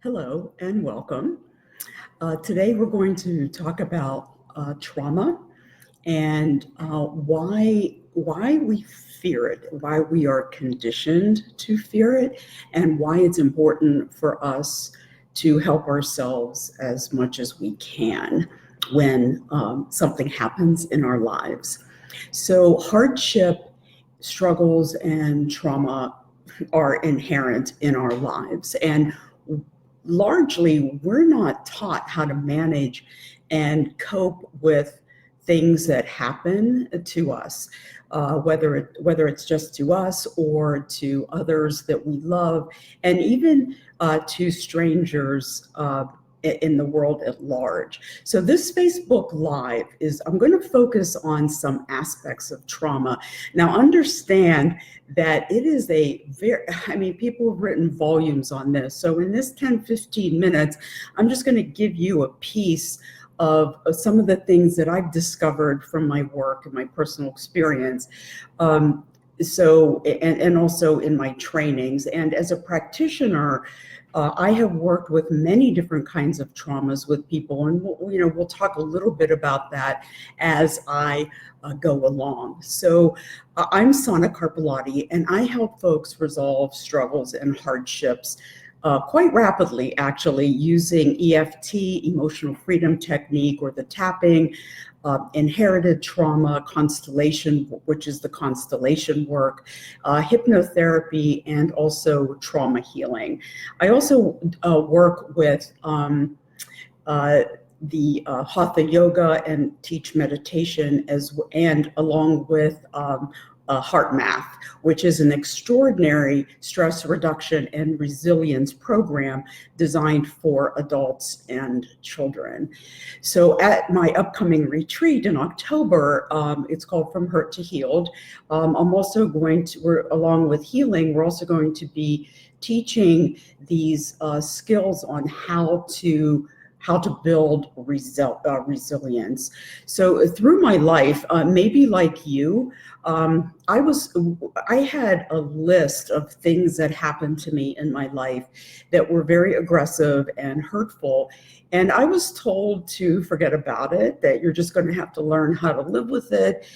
Hello and welcome. Today we're going to talk about trauma and why we fear it, why we are conditioned to fear it, and why it's important for us to help ourselves as much as we can when something happens in our lives. So hardship, struggles, and trauma are inherent in our lives, and largely we're not taught how to manage and cope with things that happen to us, whether it's just to us or to others that we love, and even to strangers in the world at large. So this Facebook Live I'm going to focus on some aspects of trauma. Now understand that it is people have written volumes on this. So in this 10-15 minutes, I'm just going to give you a piece of some of the things that I've discovered from my work and my personal experience. And also in my trainings. And as a practitioner, I have worked with many different kinds of traumas with people, and we'll talk a little bit about that as I go along. So I'm Sana Carpellotti, and I help folks resolve struggles and hardships quite rapidly, actually, using EFT, emotional freedom technique, or the tapping, inherited trauma, constellation, which is the constellation work, hypnotherapy, and also trauma healing. I also work with the Hatha yoga and teach meditation and along with Heart Math, which is an extraordinary stress reduction and resilience program designed for adults and children. So at my upcoming retreat in October, it's called From Hurt to Healed. Along with healing, we're also going to be teaching these skills on how to build resilience. So through my life, maybe like you, I had a list of things that happened to me in my life that were very aggressive and hurtful. And I was told to forget about it, that you're just going to have to learn how to live with it.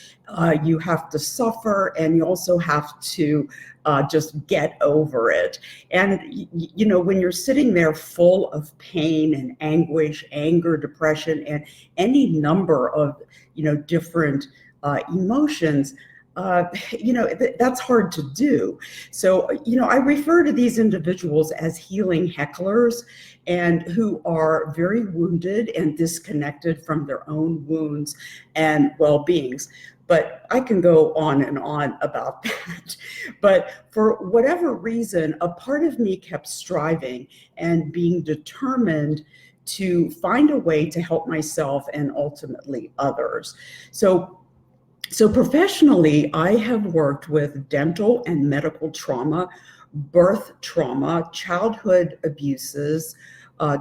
You have to suffer, and you also have to just get over it. And, when you're sitting there full of pain and anguish, anger, depression, and any number of, different emotions, that's hard to do. So, I refer to these individuals as healing hecklers, and who are very wounded and disconnected from their own wounds and well-beings. But I can go on and on about that. But for whatever reason, a part of me kept striving and being determined to find a way to help myself and ultimately others. So professionally, I have worked with dental and medical trauma, birth trauma, childhood abuses,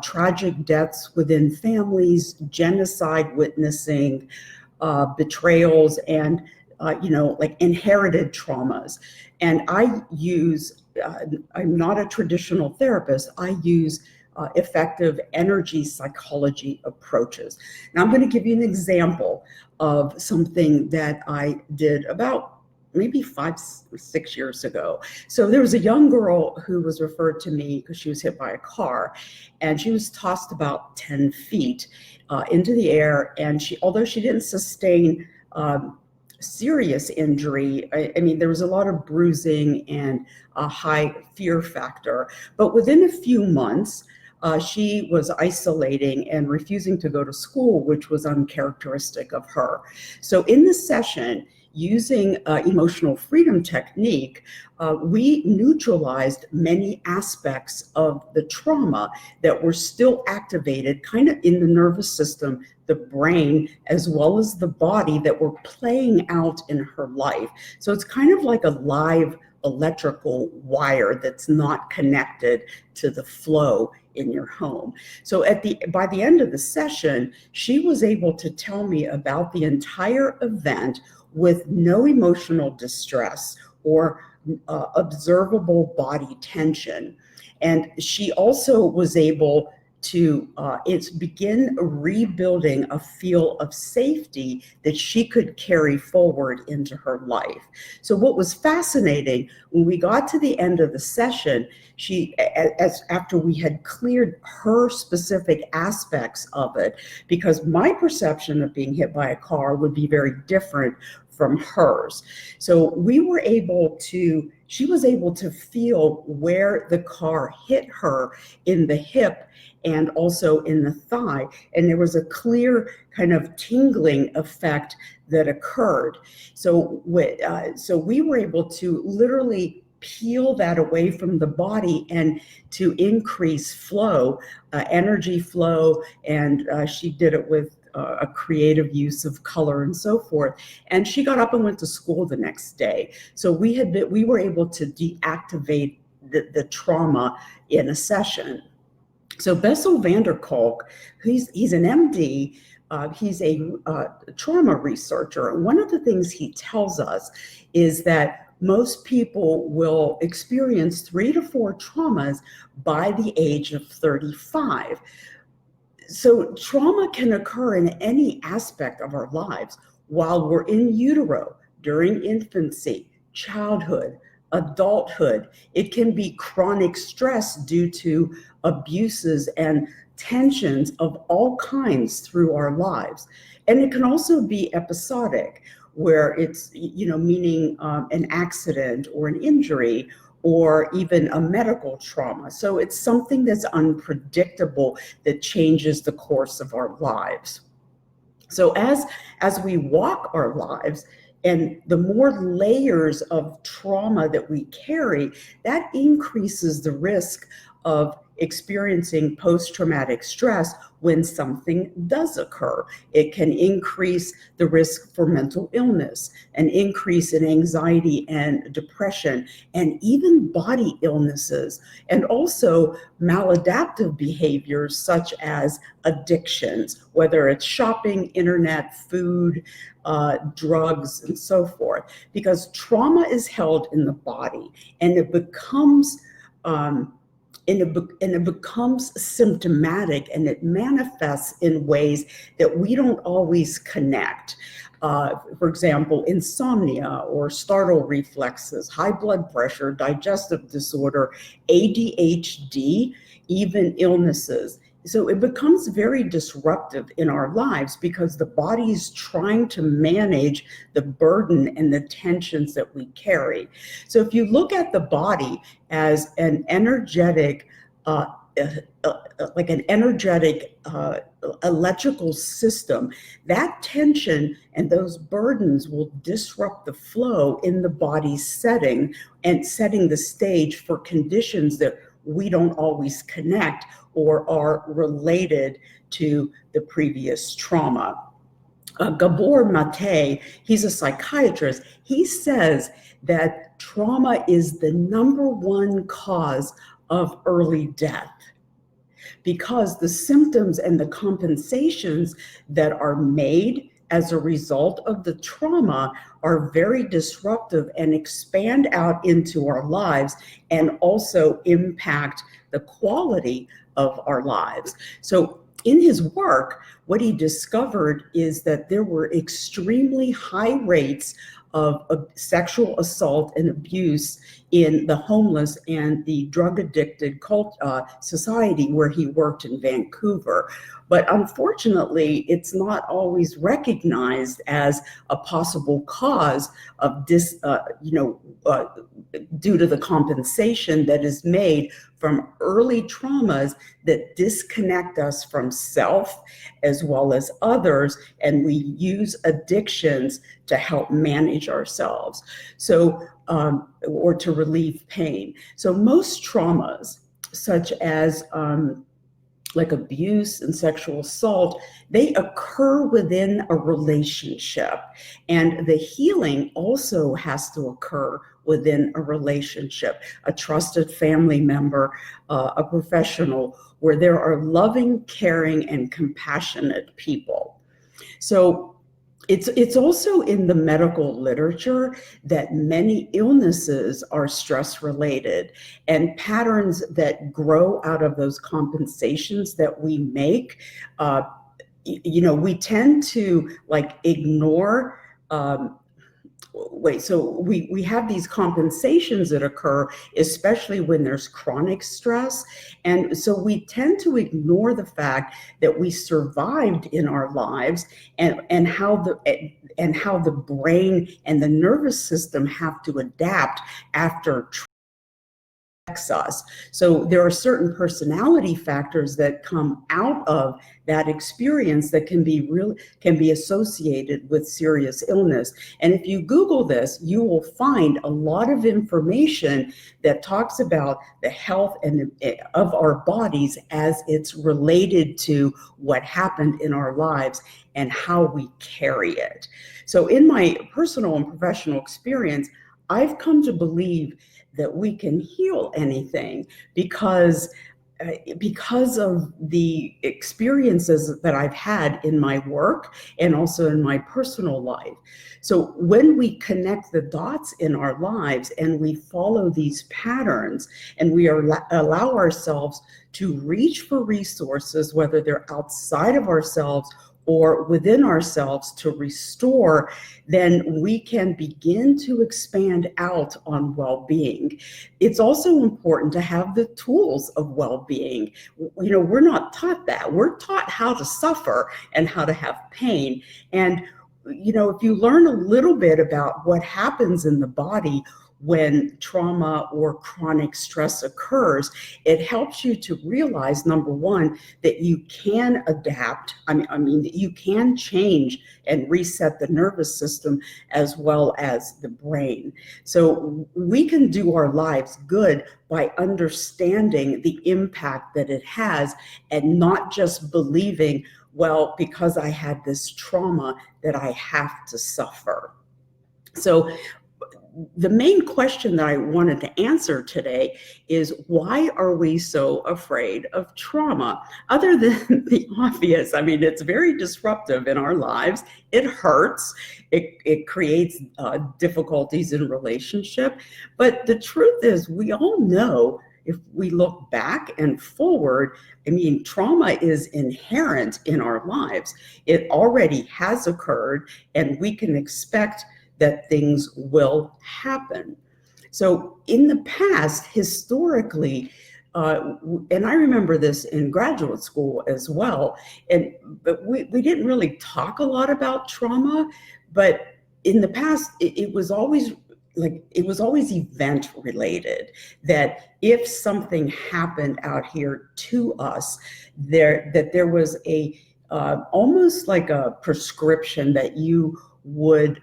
tragic deaths within families, genocide witnessing, betrayals, and inherited traumas. And I'm not a traditional therapist. I use effective energy psychology approaches. Now I'm going to give you an example of something that I did about maybe 5-6 years ago. So there was a young girl who was referred to me because she was hit by a car, and she was tossed about 10 feet into the air. And although she didn't sustain serious injury, there was a lot of bruising and a high fear factor. But within a few months, she was isolating and refusing to go to school, which was uncharacteristic of her. So in this session, using emotional freedom technique, we neutralized many aspects of the trauma that were still activated kind of in the nervous system, the brain, as well as the body, that were playing out in her life. So it's kind of like a live electrical wire that's not connected to the flow in your home. So by the end of the session, she was able to tell me about the entire event with no emotional distress or observable body tension. And she also was able to begin rebuilding a feel of safety that she could carry forward into her life. So what was fascinating, when we got to the end of the session, after we had cleared her specific aspects of it, because my perception of being hit by a car would be very different from hers. So she was able to feel where the car hit her in the hip and also in the thigh. And there was a clear kind of tingling effect that occurred. So we were able to literally peel that away from the body and to increase flow, energy flow, and she did it with a creative use of color and so forth. And she got up and went to school the next day. So we were able to deactivate the trauma in a session. So Bessel van der Kolk, he's an MD. He's a trauma researcher. And one of the things he tells us is that most people will experience 3 to 4 traumas by the age of 35. So trauma can occur in any aspect of our lives while we're in utero, during infancy, childhood, adulthood. It can be chronic stress due to abuses and tensions of all kinds through our lives. And it can also be episodic, where it's, meaning an accident or an injury or even a medical trauma. So it's something that's unpredictable that changes the course of our lives. So as we walk our lives, and the more layers of trauma that we carry, that increases the risk of experiencing post-traumatic stress when something does occur. It can increase the risk for mental illness, an increase in anxiety and depression, and even body illnesses, and also maladaptive behaviors such as addictions, whether it's shopping, internet, food, drugs, and so forth. Because trauma is held in the body, and it becomes symptomatic, and it manifests in ways that we don't always connect. For example, insomnia or startle reflexes, high blood pressure, digestive disorder, ADHD, even illnesses. So it becomes very disruptive in our lives because the body is trying to manage the burden and the tensions that we carry. So if you look at the body as an energetic, electrical system, that tension and those burdens will disrupt the flow in the body's setting and setting the stage for conditions that we don't always connect or are related to the previous trauma. Gabor Mate, he's a psychiatrist. He says that trauma is the #1 cause of early death, because the symptoms and the compensations that are made as a result of the trauma are very disruptive and expand out into our lives and also impact the quality of our lives. So in his work, what he discovered is that there were extremely high rates of sexual assault and abuse in the homeless and the drug-addicted society where he worked in Vancouver. But unfortunately, it's not always recognized as a possible cause of this, due to the compensation that is made from early traumas that disconnect us from self as well as others, and we use addictions to help manage ourselves. So, or to relieve pain. So most traumas, such as like abuse and sexual assault, they occur within a relationship. And the healing also has to occur within a relationship, a trusted family member, a professional, where there are loving, caring, and compassionate people. So It's also in the medical literature that many illnesses are stress related, and patterns that grow out of those compensations that we make. Uh, we tend to like ignore. So we have these compensations that occur, especially when there's chronic stress. And so we tend to ignore the fact that we survived in our lives, and how the brain and the nervous system have to adapt after us. So there are certain personality factors that come out of that experience that can be associated with serious illness. And if you Google this, you will find a lot of information that talks about the health of our bodies as it's related to what happened in our lives and how we carry it. So in my personal and professional experience, I've come to believe that we can heal anything because of the experiences that I've had in my work and also in my personal life. So when we connect the dots in our lives and we follow these patterns and we allow ourselves to reach for resources, whether they're outside of ourselves or within ourselves to restore, then we can begin to expand out on well-being. It's also important to have the tools of well-being. We're not taught that. We're taught how to suffer and how to have pain. And, if you learn a little bit about what happens in the body when trauma or chronic stress occurs, it helps you to realize, number one, that you can adapt. That you can change and reset the nervous system as well as the brain. So we can do our lives good by understanding the impact that it has and not just believing, well, because I had this trauma that I have to suffer. So the main question that I wanted to answer today is, why are we so afraid of trauma? Other than the obvious, it's very disruptive in our lives. It hurts. It creates difficulties in relationship. But the truth is, we all know, if we look back and forward, trauma is inherent in our lives. It already has occurred, and we can expect that things will happen. So in the past, historically, and I remember this in graduate school as well, but we didn't really talk a lot about trauma, but in the past, it was always event related, that if something happened out here to us, there was a almost like a prescription that you would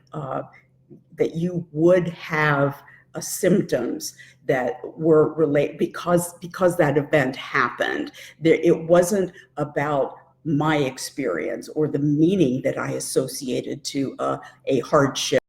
have symptoms that were related because that event happened. It wasn't about my experience or the meaning that I associated to a hardship,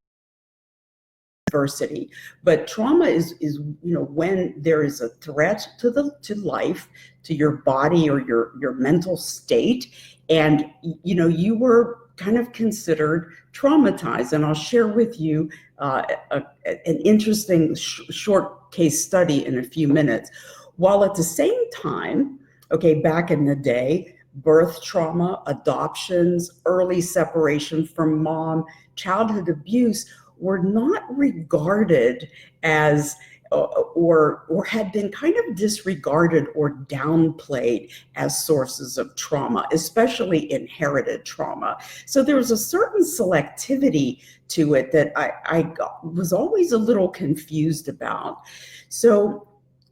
adversity. But trauma is when there is a threat to life, to your body or your mental state, and you were kind of considered traumatized. And I'll share with you an interesting short case study in a few minutes. While at the same time, back in the day, birth trauma, adoptions, early separation from mom, childhood abuse were not regarded as or had been kind of disregarded or downplayed as sources of trauma, especially inherited trauma. So there was a certain selectivity to it that I was always a little confused about. So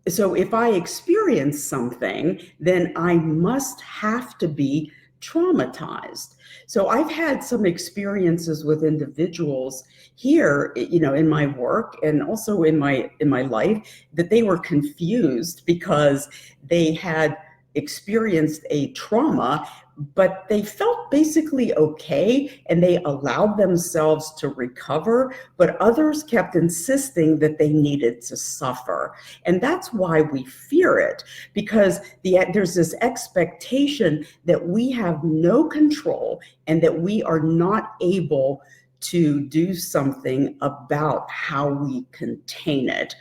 if I experience something, then I must have to be traumatized. So I've had some experiences with individuals here, in my work and also in my life, that they were confused because they had experienced a trauma, but they felt basically okay and they allowed themselves to recover, but others kept insisting that they needed to suffer. And that's why we fear it, because there's this expectation that we have no control and that we are not able to do something about how we contain it,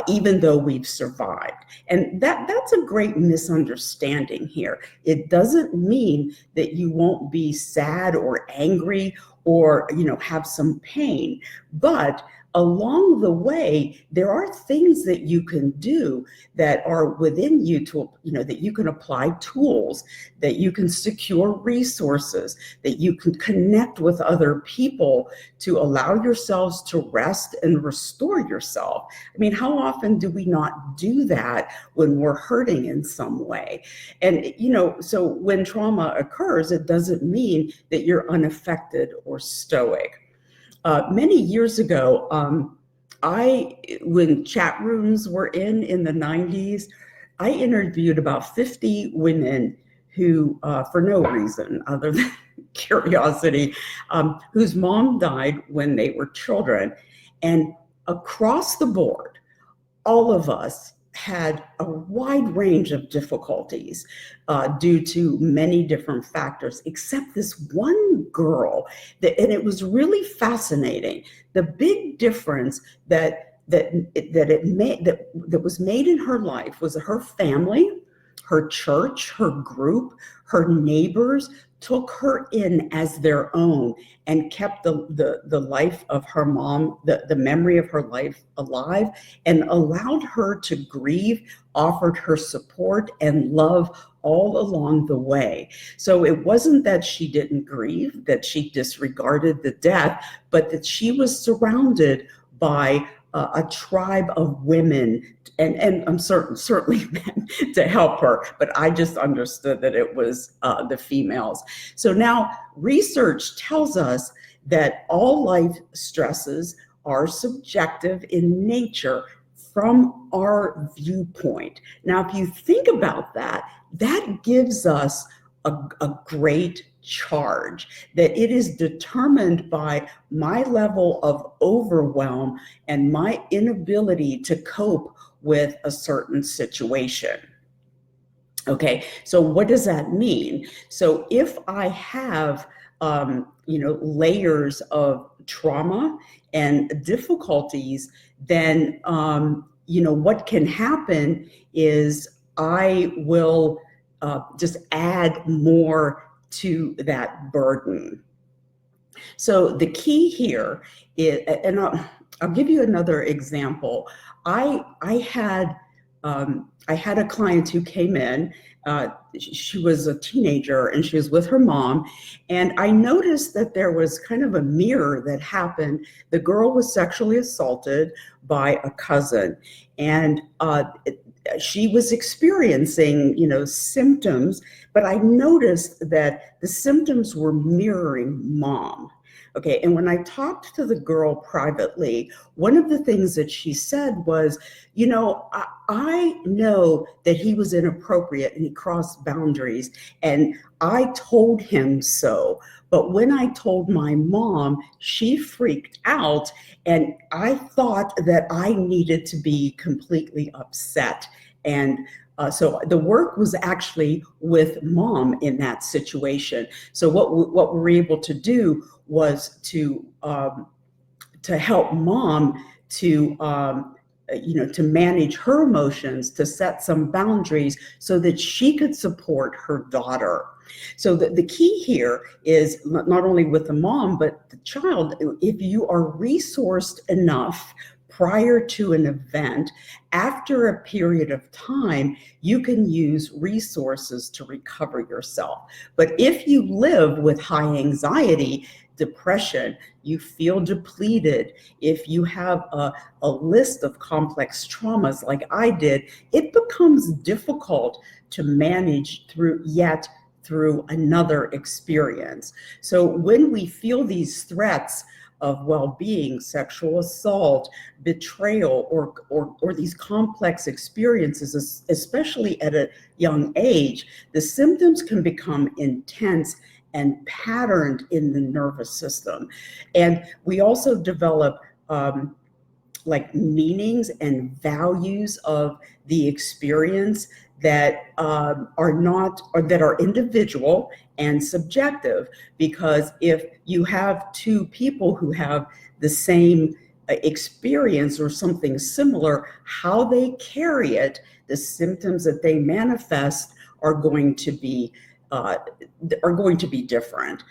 even though we've survived. And that's a great misunderstanding here. It doesn't mean that you won't be sad or angry or, have some pain, but along the way, there are things that you can do that are within you to, that you can apply tools, that you can secure resources, that you can connect with other people to allow yourselves to rest and restore yourself. I mean, how often do we not do that when we're hurting in some way? And, so when trauma occurs, it doesn't mean that you're unaffected or stoic. Many years ago, when chat rooms were in the 90s, I interviewed about 50 women who, for no reason other than curiosity, whose mom died when they were children. And across the board, all of us had a wide range of difficulties due to many different factors, except this one girl, and it was really fascinating. The big difference that was made in her life was her family, her church, her group, her neighbors took her in as their own and kept the life of her mom, the memory of her life alive, and allowed her to grieve, offered her support and love all along the way. So it wasn't that she didn't grieve, that she disregarded the death, but that she was surrounded by a tribe of women, and I'm certainly men to help her, but I just understood that it was the females. So now research tells us that all life stresses are subjective in nature from our viewpoint. Now, if you think about that, that gives us a great charge, that it is determined by my level of overwhelm and my inability to cope with a certain situation. Okay, so what does that mean? So if I have layers of trauma and difficulties, then what can happen is I will just add more to that burden. So the key here is, and I'll give you another example. I had a client who came in. She was a teenager and she was with her mom, and I noticed that there was kind of a mirror that happened. The girl was sexually assaulted by a cousin, and she was experiencing, symptoms, but I noticed that the symptoms were mirroring mom. Okay, and when I talked to the girl privately, one of the things that she said was, I know that he was inappropriate and he crossed boundaries, and I told him so. But when I told my mom, she freaked out, and I thought that I needed to be completely upset. And so the work was actually with mom in that situation. So what we were able to do was to help mom to manage her emotions, to set some boundaries so that she could support her daughter. So the key here is not only with the mom, but the child. If you are resourced enough prior to an event, after a period of time, you can use resources to recover yourself. But if you live with high anxiety, depression, you feel depleted, if you have a list of complex traumas like I did, it becomes difficult to manage through another experience. So when we feel these threats, of well-being, sexual assault, betrayal, or these complex experiences, especially at a young age, the symptoms can become intense and patterned in the nervous system. And we also develop like meanings and values of the experience that are not, or that are individual and subjective. Because if you have two people who have the same experience or something similar, how they carry it, the symptoms that they manifest are going to be different.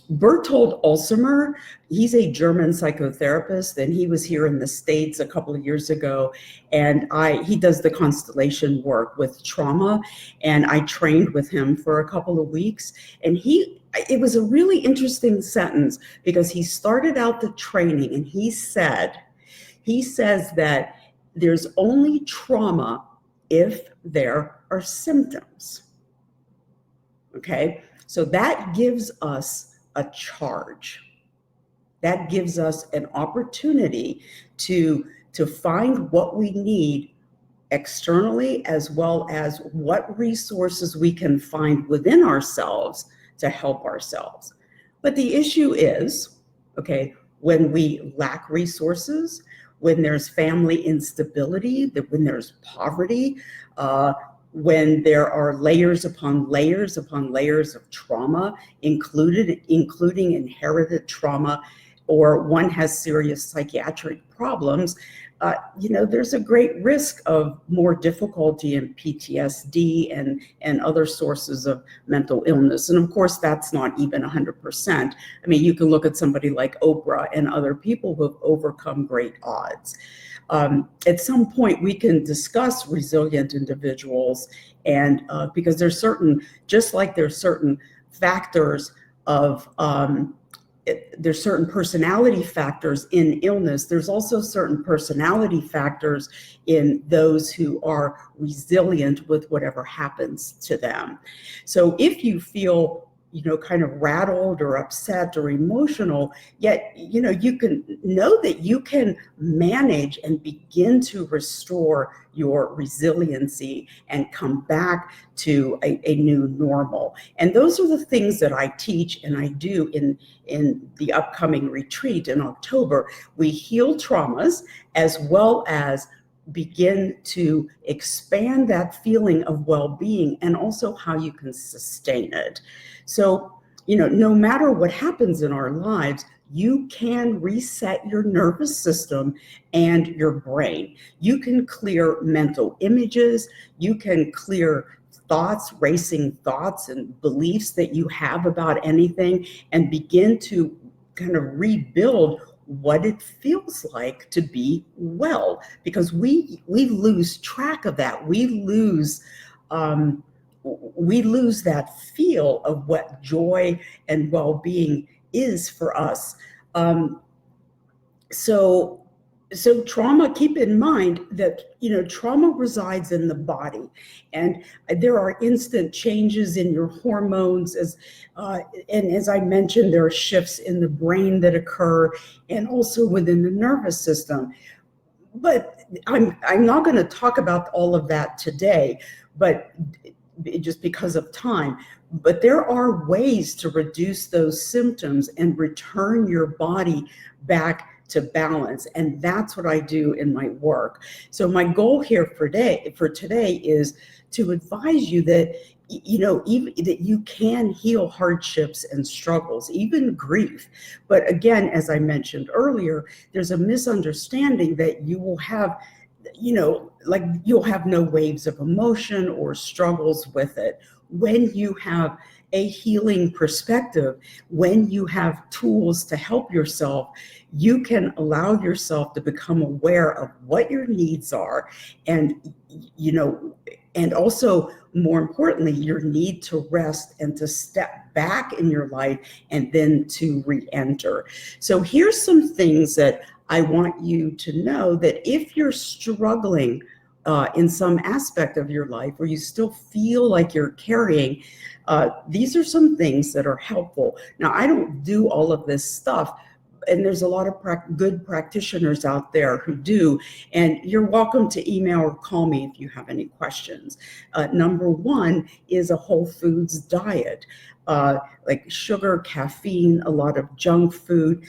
Bertold Ulsamer, he's a German psychotherapist, and he was here in the States a couple of years ago, and he does the constellation work with trauma, and I trained with him for a couple of weeks, and it was a really interesting sentence, because he started out the training and he says that there's only trauma if there are symptoms. Okay, so that gives us a charge. That gives us an opportunity to find what we need externally, as well as what resources we can find within ourselves to help ourselves. But the issue is, okay, when we lack resources, when there's family instability, when there's poverty, when there are layers upon layers upon layers of trauma, including inherited trauma, or one has serious psychiatric problems, there's a great risk of more difficulty in PTSD and other sources of mental illness. And of course, that's not even 100%. I mean, you can look at somebody like Oprah and other people who have overcome great odds. At some point, we can discuss resilient individuals, and because there's certain factors of there's certain personality factors in illness. There's also certain personality factors in those who are resilient with whatever happens to them. So if you feel kind of rattled or upset or emotional, yet, you can know that you can manage and begin to restore your resiliency and come back to a new normal. And those are the things that I teach and I do in the upcoming retreat in October. We heal traumas, as well as begin to expand that feeling of well-being, and also how you can sustain it. So, no matter what happens in our lives, you can reset your nervous system and your brain. You can clear mental images. You can clear thoughts, racing thoughts and beliefs that you have about anything, and begin to kind of rebuild what it feels like to be well, because we lose track of that. We lose that feel of what joy and well-being is for us. So trauma, keep in mind that, trauma resides in the body, and there are instant changes in your hormones, and as I mentioned, there are shifts in the brain that occur, and also within the nervous system. But I'm not going to talk about all of that today, but just because of time. But there are ways to reduce those symptoms and return your body back to balance. And that's what I do in my work. So my goal here for today is to advise you that, even that you can heal hardships and struggles, even grief. But again, as I mentioned earlier, there's a misunderstanding that you will have, you'll have no waves of emotion or struggles with it. When you have a healing perspective, when you have tools to help yourself, you can allow yourself to become aware of what your needs are, and also, more importantly, your need to rest and to step back in your life and then to re-enter. So here's some things that I want you to know, that if you're struggling in some aspect of your life where you still feel like you're carrying, these are some things that are helpful. Now, I don't do all of this stuff, and there's a lot of good practitioners out there who do, and you're welcome to email or call me if you have any questions. Number one is a whole foods diet. Like sugar, caffeine, a lot of junk food,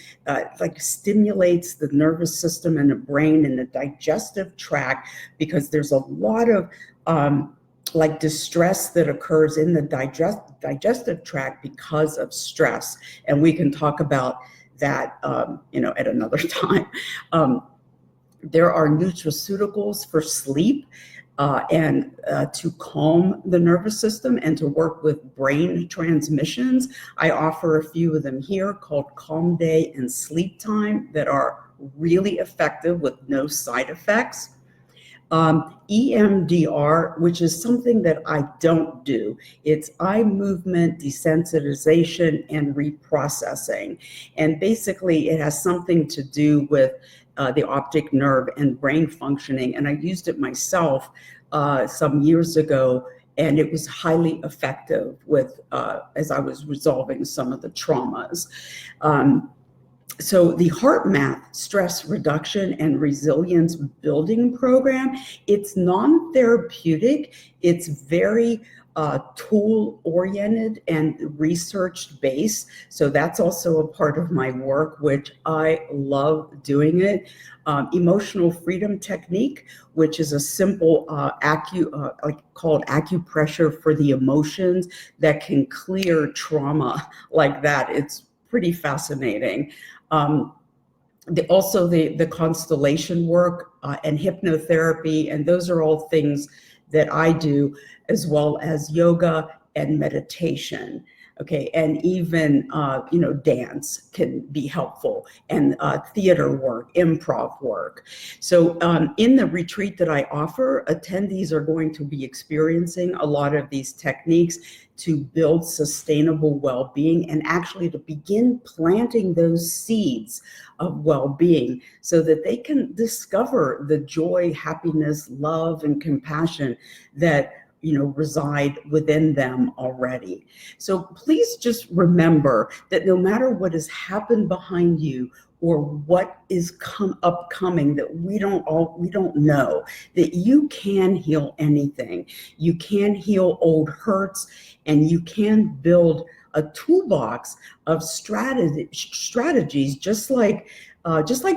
like stimulates the nervous system and the brain and the digestive tract, because there's a lot of like distress that occurs in the digestive tract because of stress. And we can talk about that, at another time. There are nutraceuticals for sleep and to calm the nervous system and to work with brain transmissions. I offer a few of them here called Calm Day and Sleep Time that are really effective with no side effects. EMDR, which is something that I don't do. It's eye movement desensitization and reprocessing. And basically it has something to do with the optic nerve and brain functioning. And I used it myself some years ago, and it was highly effective with as I was resolving some of the traumas. So the HeartMath Stress Reduction and Resilience Building Program, it's non-therapeutic. It's very tool-oriented and research-based. So that's also a part of my work, which I love doing it. Emotional freedom technique, which is a simple called acupressure for the emotions that can clear trauma like that. It's pretty fascinating. Also the constellation work and hypnotherapy, and those are all things that I do, as well as yoga and meditation. Okay, and even dance can be helpful, and theater work, improv work. So in the retreat that I offer, attendees are going to be experiencing a lot of these techniques to build sustainable well-being and actually to begin planting those seeds of well-being so that they can discover the joy, happiness, love, and compassion that reside within them already. So please just remember that no matter what has happened behind you or what is upcoming that we don't know, that you can heal anything. You can heal old hurts, and you can build a toolbox of strategies, just like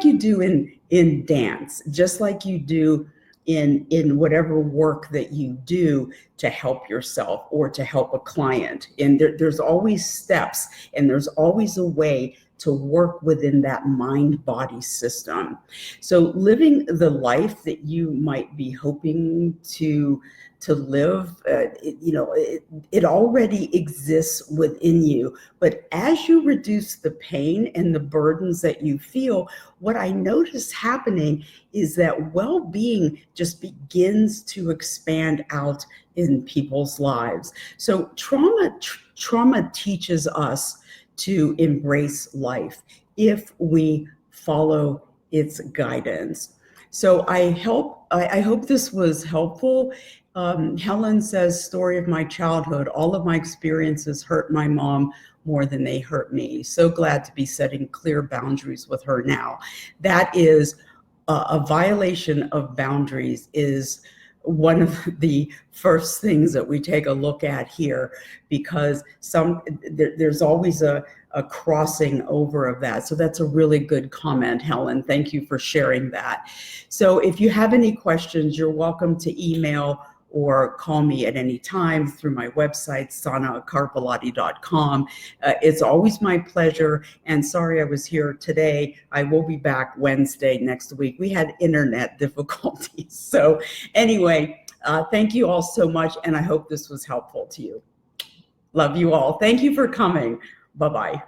you do in dance, just like you do in whatever work that you do to help yourself or to help a client. And there's always steps, and there's always a way to work within that mind-body system. So living the life that you might be hoping to live, it already exists within you. But as you reduce the pain and the burdens that you feel, what I notice happening is that well-being just begins to expand out in people's lives. So trauma teaches us to embrace life if we follow its guidance. So I hope this was helpful. Helen says, story of my childhood. All of my experiences hurt my mom more than they hurt me. So glad to be setting clear boundaries with her now. That is a violation of boundaries is one of the first things that we take a look at here, because there's always a crossing over of that. So that's a really good comment, Helen. Thank you for sharing that. So if you have any questions, you're welcome to email or call me at any time through my website, sanacarpelati.com. It's always my pleasure. And sorry I was here today. I will be back Wednesday next week. We had internet difficulties. So anyway, thank you all so much. And I hope this was helpful to you. Love you all. Thank you for coming. Bye-bye.